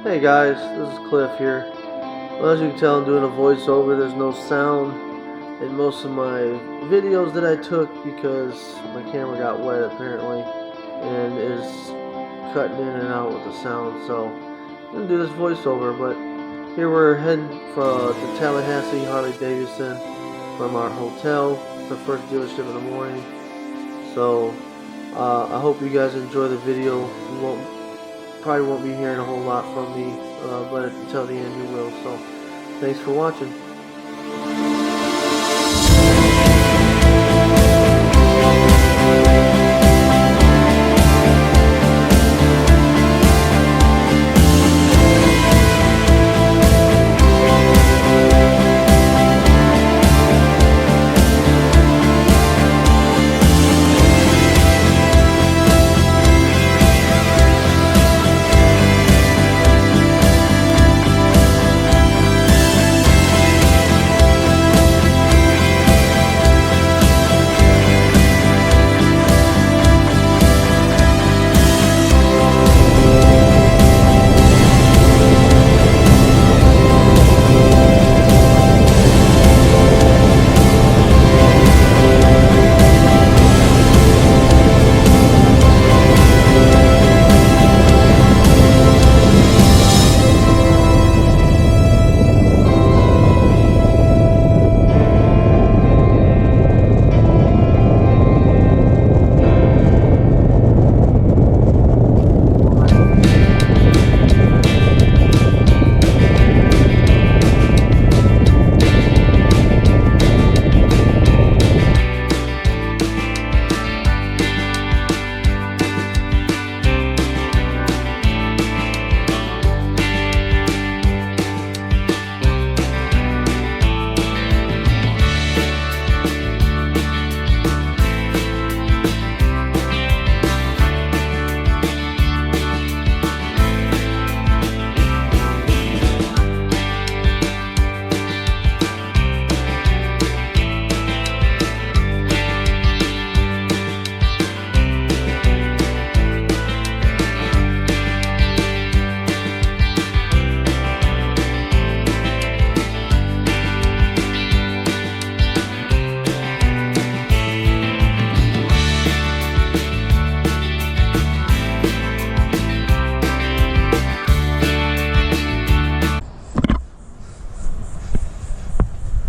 Hey guys, this is Cliff here. Well, as you can tell, I'm doing a voiceover. There's no sound in most of my videos that I took because my camera got wet apparently and is cutting in and out with the sound. So I'm going to do this voiceover, but here we're heading to Tallahassee, Harley Davidson from our hotel. It's our first dealership in the morning. So I hope you guys enjoy the video. Probably won't be hearing a whole lot from me, but until the end you will. So thanks for watching.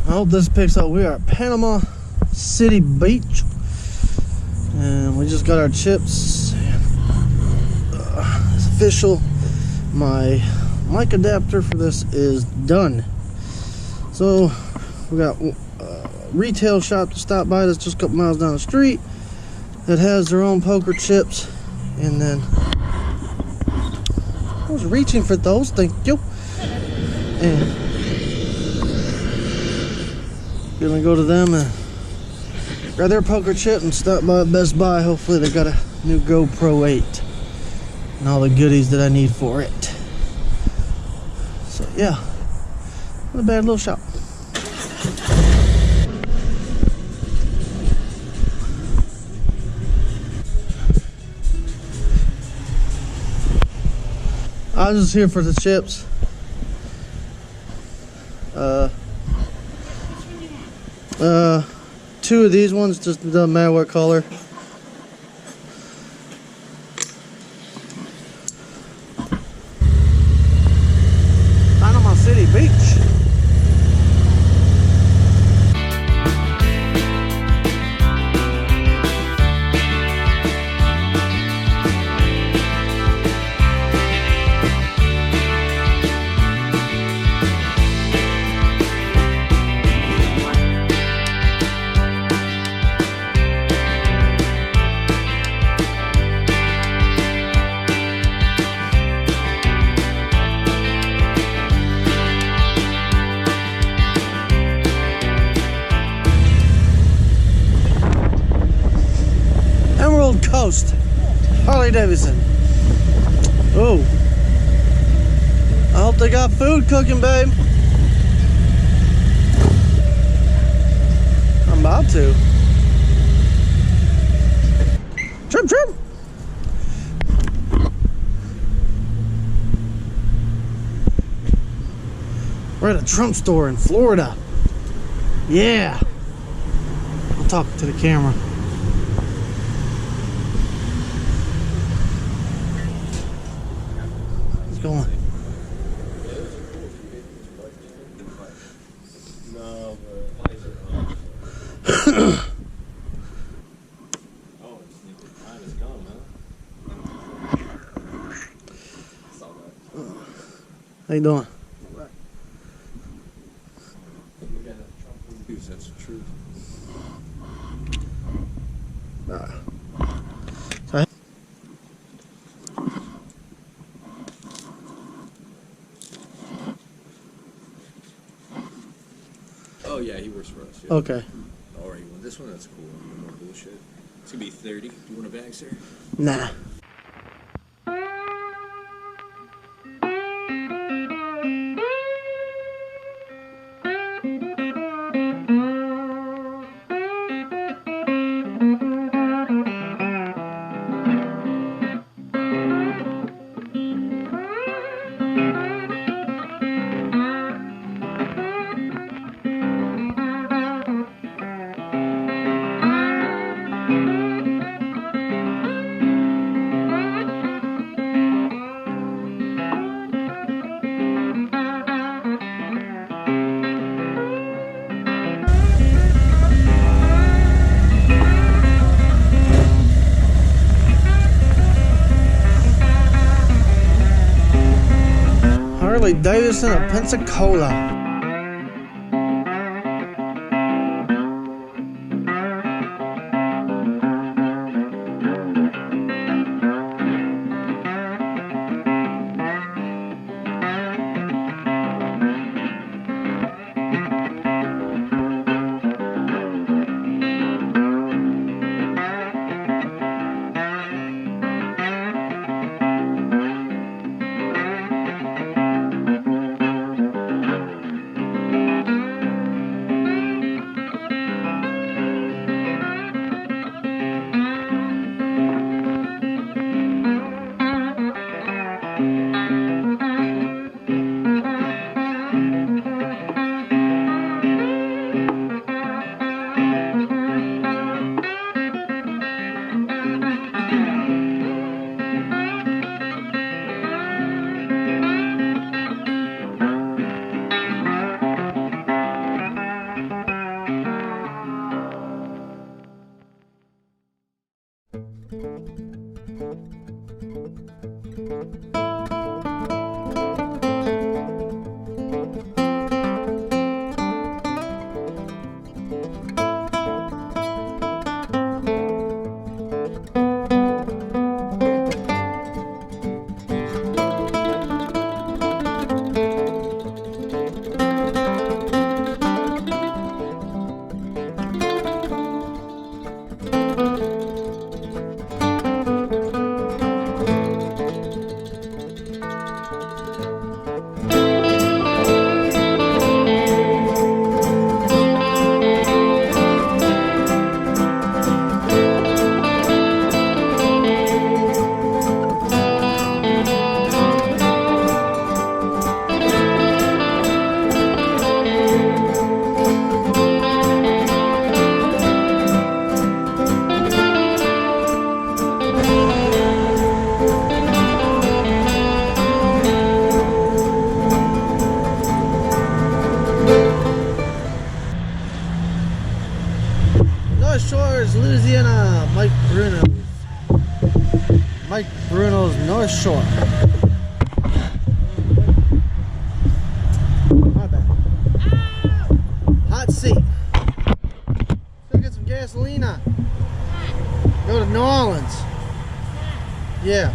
I hope this picks up. We are at Panama City Beach and we just got our chips. It's official. My mic adapter for this is done. So we got a retail shop to stop by that's just a couple miles down the street that has their own poker chips. And then I was reaching for those, thank you. And gonna go to them and grab their poker chip and stop by Best Buy. Hopefully they got a new GoPro 8 and all the goodies that I need for it. So yeah, not a bad little shop. I was just here for the chips. Two of these ones, just doesn't matter what color. Panama City Beach. Coast, Harley Davidson. Oh, I hope they got food cooking, babe. I'm about to. Trim, trim. We're at a Trump store in Florida. Yeah. I'll talk to the camera. It's going. How you doing? That's the truth. Oh yeah, he works for us. Yeah. Okay. Alright, well this one that's cool. No more bullshit. It's gonna be 30. Do you want a bag, sir? Nah. Harley Davidson of Pensacola. Louisiana, Mike Bruno's North Shore. My bad. Hot seat. Go get some gasolina. Go to New Orleans. Yeah.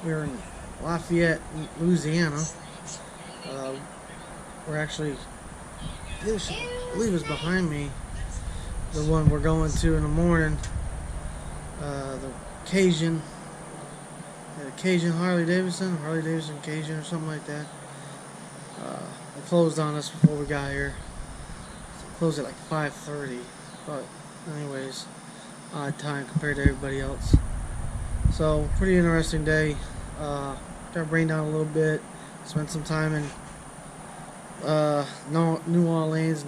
We're in Lafayette, Louisiana. We're actually, I believe it's behind me, the one we're going to in the morning. The Cajun Harley Davidson Cajun or something like that. It closed on us before we got here. It closed at like 5:30, but anyways, odd time compared to everybody else. So pretty interesting day. got rained out a little bit. Spent some time in New Orleans.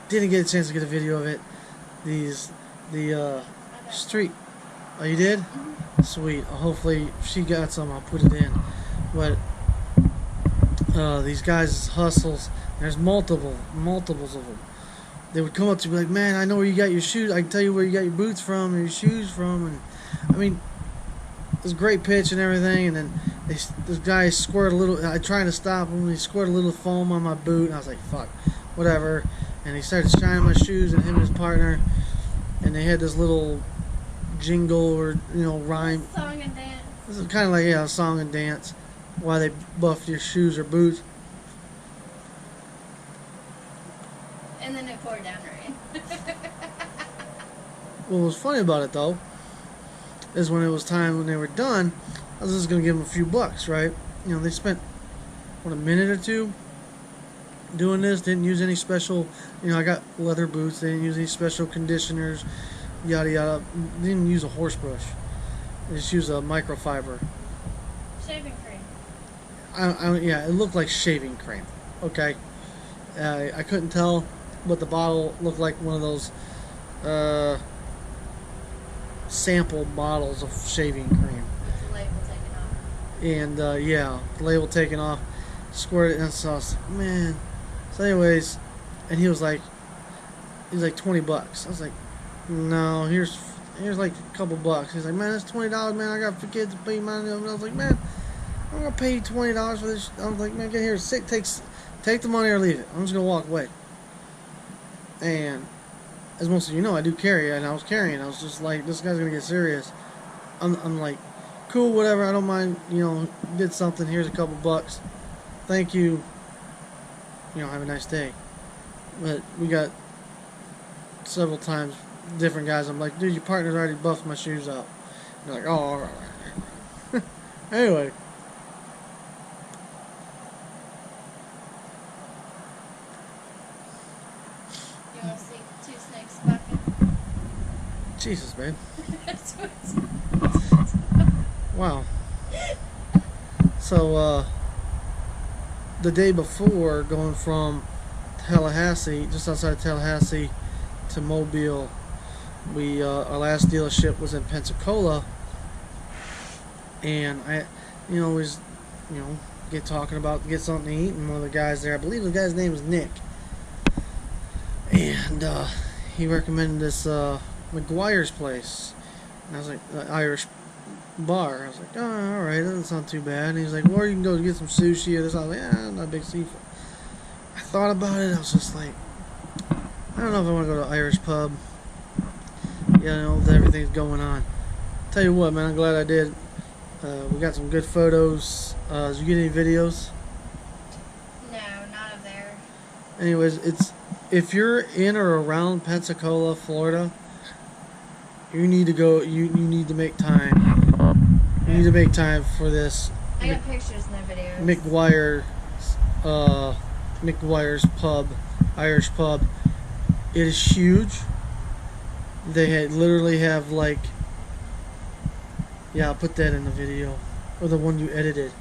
Didn't get a chance to get a video of it. The street. Oh, you did? Sweet. Hopefully, if she got some, I'll put it in. But these guys hustles. There's multiples of them. They would come up to me like, man, I know where you got your shoes. I can tell you where you got your boots from or your shoes from. And I mean, it was a great pitch and everything. And then this guy squirted a little. I tried to stop him. He squirted a little foam on my boot. And I was like, fuck, whatever. And he started shining my shoes, and him and his partner. And they had this little jingle or rhyme. Song and dance. This is kind of like a song and dance. While they buffed your shoes or boots. And then it poured down rain. What was funny about it though is when it was time when they were done, I was just gonna give them a few bucks, right? They spent a minute or two doing this. Didn't use any special. I got leather boots. They didn't use any special conditioners, yada yada. Didn't use a horse brush. They just used a microfiber. Shaving cream. Yeah, it looked like shaving cream. Okay, I couldn't tell, but the bottle looked like one of those sample bottles of shaving cream. With the label taken off. And yeah, the label taken off, squirted it in sauce. Man. So anyways, and he was like 20 bucks. I was like, no, here's like a couple bucks. He's like, man, that's $20, man. I got for kids to pay money. And I was like, man, I'm gonna pay you $20 for this. I was like, man, get here, take the money or leave it. I'm just gonna walk away. And as most of you know, I do carry, and I was carrying. I was just like, this guy's gonna get serious. I'm like, cool, whatever. I don't mind. Did something. Here's a couple bucks. Thank you. Have a nice day. But we got several times different guys. I'm like, dude, your partner's already buffed my shoes up. They're like, oh, all right. Anyway. You want to see two snakes fucking? Jesus, man. That's what Wow. So, the day before, going from Tallahassee, just outside of Tallahassee, to Mobile, our last dealership was in Pensacola, and I, was, get something to eat, and one of the guys there, I believe the guy's name is Nick, and he recommended this McGuire's place, and I was like, Irish bar. I was like, oh, alright, that doesn't sound too bad. And he was like, or you can go get some sushi or this. I was like, yeah, I'm not a big seafood. I thought about it. I was just like, I don't know if I want to go to an Irish pub. Everything's going on. Tell you what, man, I'm glad I did. We got some good photos. Did you get any videos? No, not of there. Anyways, if you're in or around Pensacola, Florida, you need to go. You need to make time. You need to make time for this. I got pictures in their videos. McGuire's pub, Irish pub. It is huge. They literally have like. Yeah, I'll put that in the video, or the one you edited.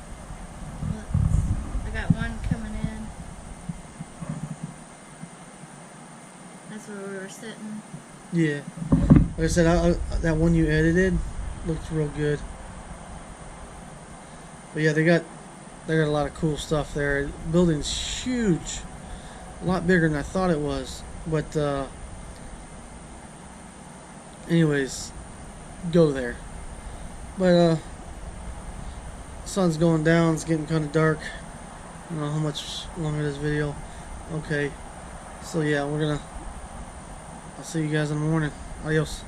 I got one coming in. That's where we were sitting. Yeah, like I said, that one you edited looks real good. But yeah, they got a lot of cool stuff there. The building's huge, a lot bigger than I thought it was. But anyways, go there. But sun's going down. It's getting kind of dark. I don't know how much longer this video. Okay, so yeah, I'll see you guys in the morning. Adios.